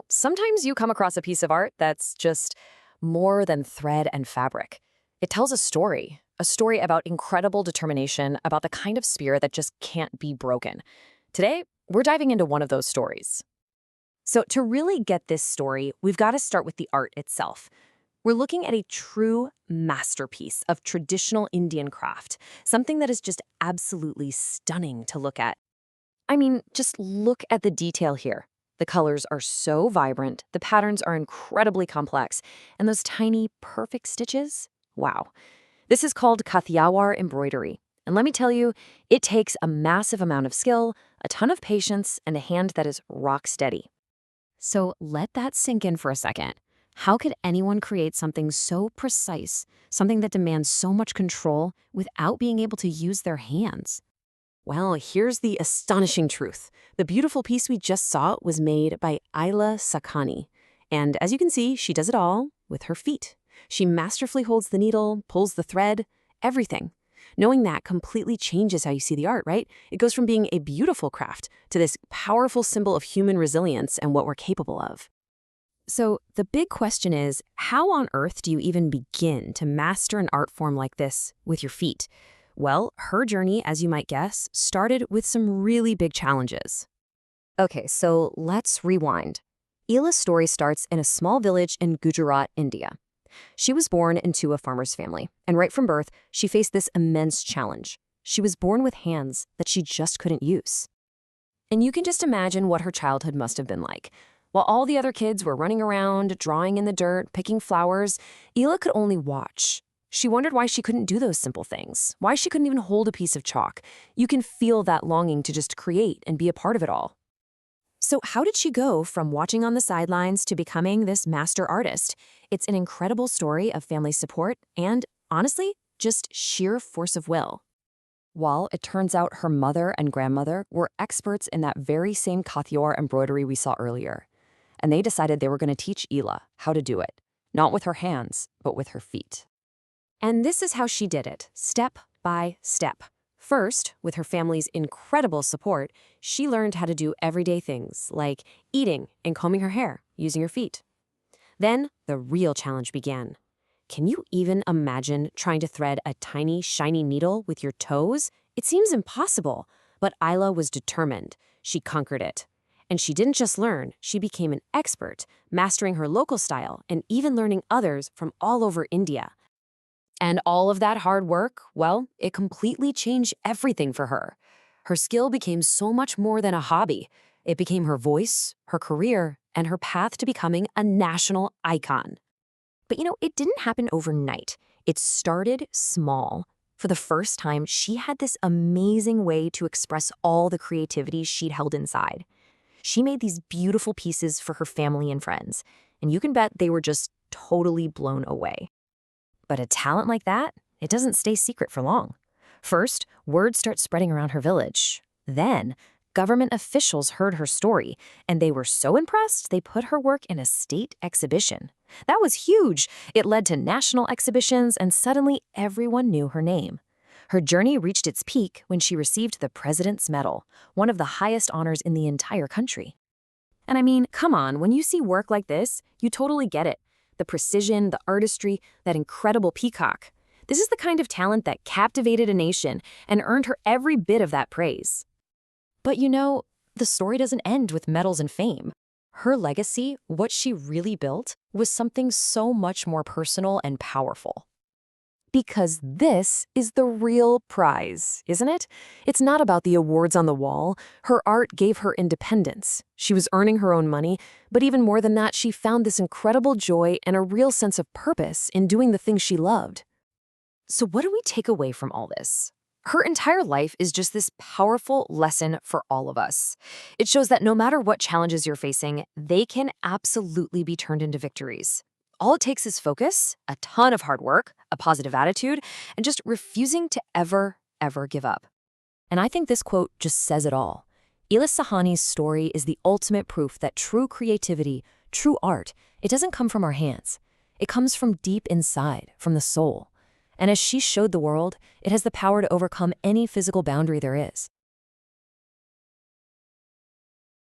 Sometimes you come across a piece of art that's just more than thread and fabric. It tells a story about incredible determination, about the kind of spirit that just can't be broken. Today, we're diving into one of those stories. So to really get this story, we've got to start with the art itself. We're looking at a true masterpiece of traditional Indian craft, something that is just absolutely stunning to look at. I mean, just look at the detail here. The colors are so vibrant, the patterns are incredibly complex, and those tiny, perfect stitches? Wow. This is called Kathiawar embroidery. And let me tell you, it takes a massive amount of skill, a ton of patience, and a hand that is rock steady. So let that sink in for a second. How could anyone create something so precise, something that demands so much control, without being able to use their hands? Well, here's the astonishing truth. The beautiful piece we just saw was made by Ila Sachani. And as you can see, she does it all with her feet. She masterfully holds the needle, pulls the thread, everything. Knowing that completely changes how you see the art, right? It goes from being a beautiful craft to this powerful symbol of human resilience and what we're capable of. So the big question is, how on earth do you even begin to master an art form like this with your feet? Well, her journey, as you might guess, started with some really big challenges. Okay, so let's rewind. Ila's story starts in a small village in Gujarat, India. She was born into a farmer's family, and right from birth, she faced this immense challenge. She was born with hands that she just couldn't use. And you can just imagine what her childhood must have been like. While all the other kids were running around, drawing in the dirt, picking flowers, Ila could only watch. She wondered why she couldn't do those simple things, why she couldn't even hold a piece of chalk. You can feel that longing to just create and be a part of it all. So how did she go from watching on the sidelines to becoming this master artist? It's an incredible story of family support and, honestly, just sheer force of will. Well, it turns out her mother and grandmother were experts in that very same Kathiawar embroidery we saw earlier. And they decided they were going to teach Ila how to do it, not with her hands, but with her feet. And this is how she did it, step by step. First, with her family's incredible support, she learned how to do everyday things like eating and combing her hair using her feet. Then, the real challenge began. Can you even imagine trying to thread a tiny, shiny needle with your toes? It seems impossible, but Ila was determined. She conquered it. And she didn't just learn, she became an expert, mastering her local style and even learning others from all over India. And all of that hard work, well, it completely changed everything for her. Her skill became so much more than a hobby. It became her voice, her career, and her path to becoming a national icon. But it didn't happen overnight. It started small. For the first time, she had this amazing way to express all the creativity she'd held inside. She made these beautiful pieces for her family and friends, and you can bet they were just totally blown away. But a talent like that, it doesn't stay secret for long. First, word starts spreading around her village. Then, government officials heard her story, and they were so impressed they put her work in a state exhibition. That was huge. It led to national exhibitions, and suddenly everyone knew her name. Her journey reached its peak when she received the President's Medal, one of the highest honors in the entire country. And I mean, come on, when you see work like this, you totally get it. The precision, the artistry, that incredible peacock. This is the kind of talent that captivated a nation and earned her every bit of that praise. But the story doesn't end with medals and fame. Her legacy, what she really built, was something so much more personal and powerful. Because this is the real prize, isn't it? It's not about the awards on the wall. Her art gave her independence. She was earning her own money, but even more than that, she found this incredible joy and a real sense of purpose in doing the things she loved. So what do we take away from all this? Her entire life is just this powerful lesson for all of us. It shows that no matter what challenges you're facing, they can absolutely be turned into victories. All it takes is focus, a ton of hard work, a positive attitude, and just refusing to ever give up. And I think this quote just says it all. Ila Sachani's story is the ultimate proof that true creativity, true art, it doesn't come from our hands. It comes from deep inside, from the soul. And as she showed the world, it has the power to overcome any physical boundary there is.